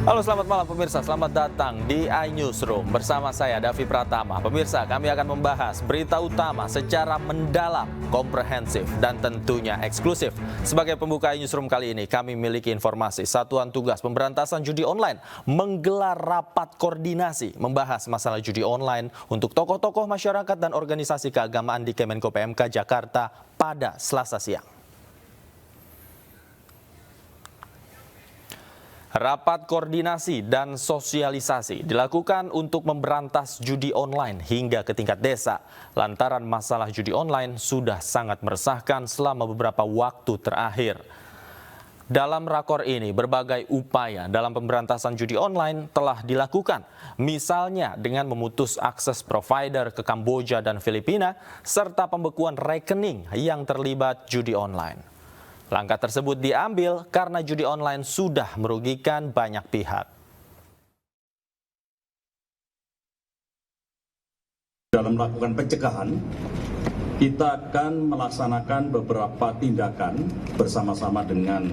Halo, selamat malam pemirsa, selamat datang di iNewsroom bersama saya Davi Pratama. Pemirsa, kami akan membahas berita utama secara mendalam, komprehensif, dan tentunya eksklusif. Sebagai pembuka iNewsroom kali ini, kami memiliki informasi Satuan Tugas Pemberantasan Judi Online menggelar rapat koordinasi membahas masalah judi online untuk tokoh-tokoh masyarakat dan organisasi keagamaan di Kemenko PMK Jakarta pada Selasa siang. Rapat koordinasi dan sosialisasi dilakukan untuk memberantas judi online hingga ke tingkat desa. Lantaran masalah judi online sudah sangat meresahkan selama beberapa waktu terakhir. Dalam rakor ini, berbagai upaya dalam pemberantasan judi online telah dilakukan. Misalnya dengan memutus akses provider ke Kamboja dan Filipina, serta pembekuan rekening yang terlibat judi online. Langkah tersebut diambil karena judi online sudah merugikan banyak pihak. Dalam melakukan pencegahan, kita akan melaksanakan beberapa tindakan bersama-sama dengan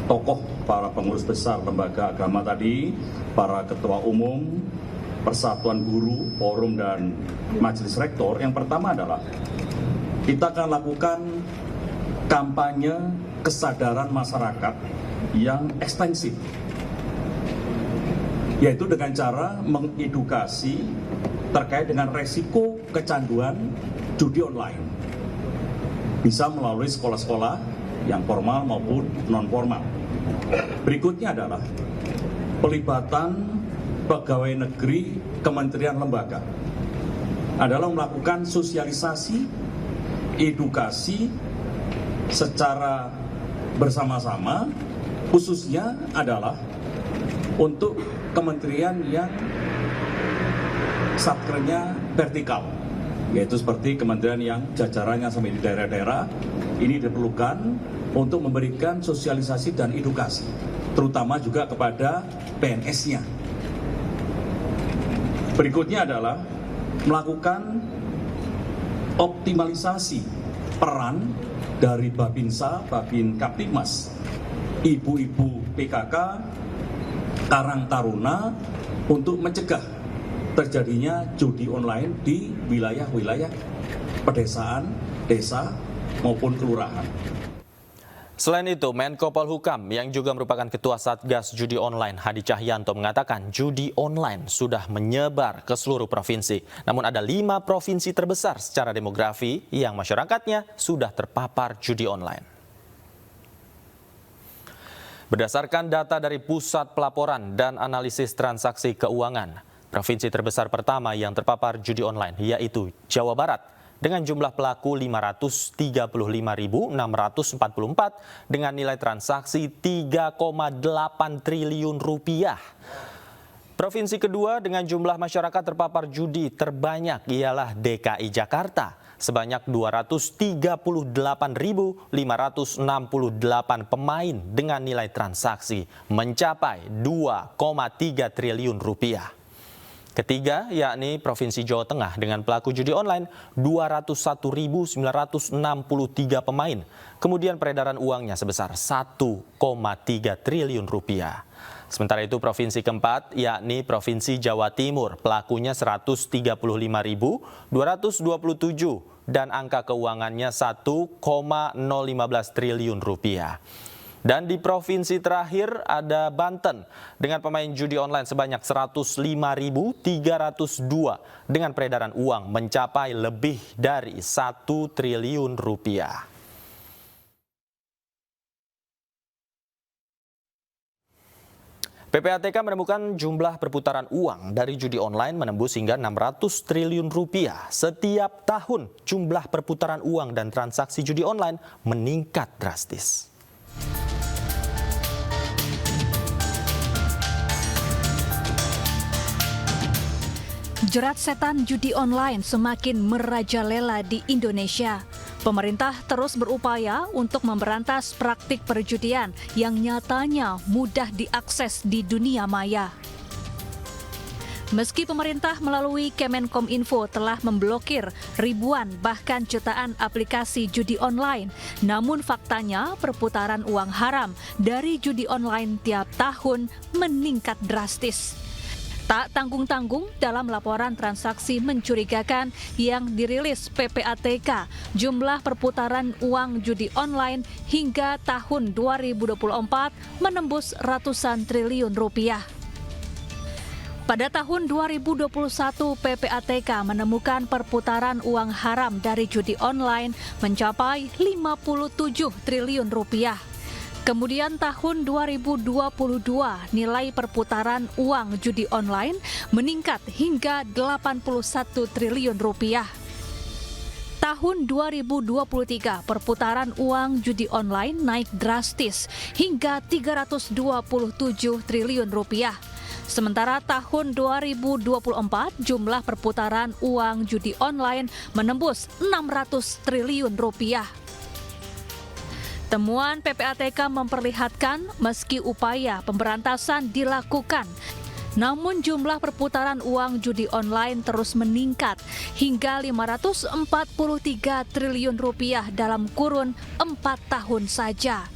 tokoh para pengurus besar lembaga agama tadi, para ketua umum, persatuan guru, forum, dan majelis rektor. Yang pertama adalah kita akan lakukan kampanye kesadaran masyarakat yang ekstensif, yaitu dengan cara mengedukasi terkait dengan resiko kecanduan judi online. Bisa melalui sekolah-sekolah yang formal maupun non-formal. Berikutnya adalah pelibatan pegawai negeri, kementerian, lembaga adalah melakukan sosialisasi, edukasi secara bersama-sama, khususnya adalah untuk kementerian yang satkernya vertikal, yaitu seperti kementerian yang jajarannya sampai di daerah-daerah. Ini diperlukan untuk memberikan sosialisasi dan edukasi, terutama juga kepada PNS-nya. Berikutnya adalah melakukan optimalisasi peran dari Babinsa, Babin Kaptimas, ibu-ibu PKK, Karang Taruna untuk mencegah terjadinya judi online di wilayah-wilayah pedesaan, desa maupun kelurahan. Selain itu, Menko Polhukam yang juga merupakan Ketua Satgas Judi Online, Hadi Cahyanto, mengatakan judi online sudah menyebar ke seluruh provinsi. Namun ada 5 provinsi terbesar secara demografi yang masyarakatnya sudah terpapar judi online. Berdasarkan data dari Pusat Pelaporan dan Analisis Transaksi Keuangan, provinsi terbesar pertama yang terpapar judi online yaitu Jawa Barat, dengan jumlah pelaku 535.644 dengan nilai transaksi 3,8 triliun rupiah. Provinsi kedua dengan jumlah masyarakat terpapar judi terbanyak ialah DKI Jakarta, sebanyak 238.568 pemain dengan nilai transaksi mencapai 2,3 triliun rupiah. Ketiga, yakni Provinsi Jawa Tengah dengan pelaku judi online 201.963 pemain. Kemudian peredaran uangnya sebesar 1,3 triliun rupiah. Sementara itu Provinsi keempat, yakni Provinsi Jawa Timur, pelakunya 135.227 dan angka keuangannya 1,015 triliun rupiah. Dan di provinsi terakhir ada Banten dengan pemain judi online sebanyak 105.302 dengan peredaran uang mencapai lebih dari 1 triliun rupiah. PPATK menemukan jumlah perputaran uang dari judi online menembus hingga 600 triliun rupiah. Setiap tahun jumlah perputaran uang dan transaksi judi online meningkat drastis. Jerat setan judi online semakin merajalela di Indonesia. Pemerintah terus berupaya untuk memberantas praktik perjudian yang nyatanya mudah diakses di dunia maya. Meski pemerintah melalui Kemenkominfo telah memblokir ribuan bahkan jutaan aplikasi judi online, namun faktanya perputaran uang haram dari judi online tiap tahun meningkat drastis. Tak tanggung-tanggung dalam laporan transaksi mencurigakan yang dirilis PPATK, jumlah perputaran uang judi online hingga tahun 2024 menembus ratusan triliun rupiah. Pada tahun 2021, PPATK menemukan perputaran uang haram dari judi online mencapai 57 triliun rupiah. Kemudian tahun 2022, nilai perputaran uang judi online meningkat hingga 81 triliun rupiah. Tahun 2023, perputaran uang judi online naik drastis hingga 327 triliun rupiah. Sementara tahun 2024, jumlah perputaran uang judi online menembus 600 triliun rupiah. Temuan PPATK memperlihatkan meski upaya pemberantasan dilakukan, namun jumlah perputaran uang judi online terus meningkat hingga 543 triliun rupiah dalam kurun 4 tahun saja.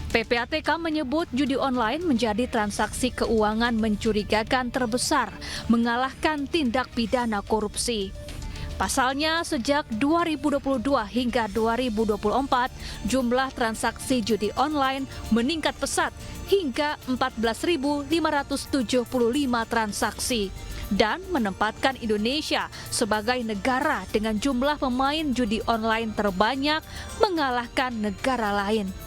PPATK menyebut judi online menjadi transaksi keuangan mencurigakan terbesar, mengalahkan tindak pidana korupsi. Pasalnya, sejak 2022 hingga 2024, jumlah transaksi judi online meningkat pesat hingga 14.575 transaksi dan menempatkan Indonesia sebagai negara dengan jumlah pemain judi online terbanyak mengalahkan negara lain.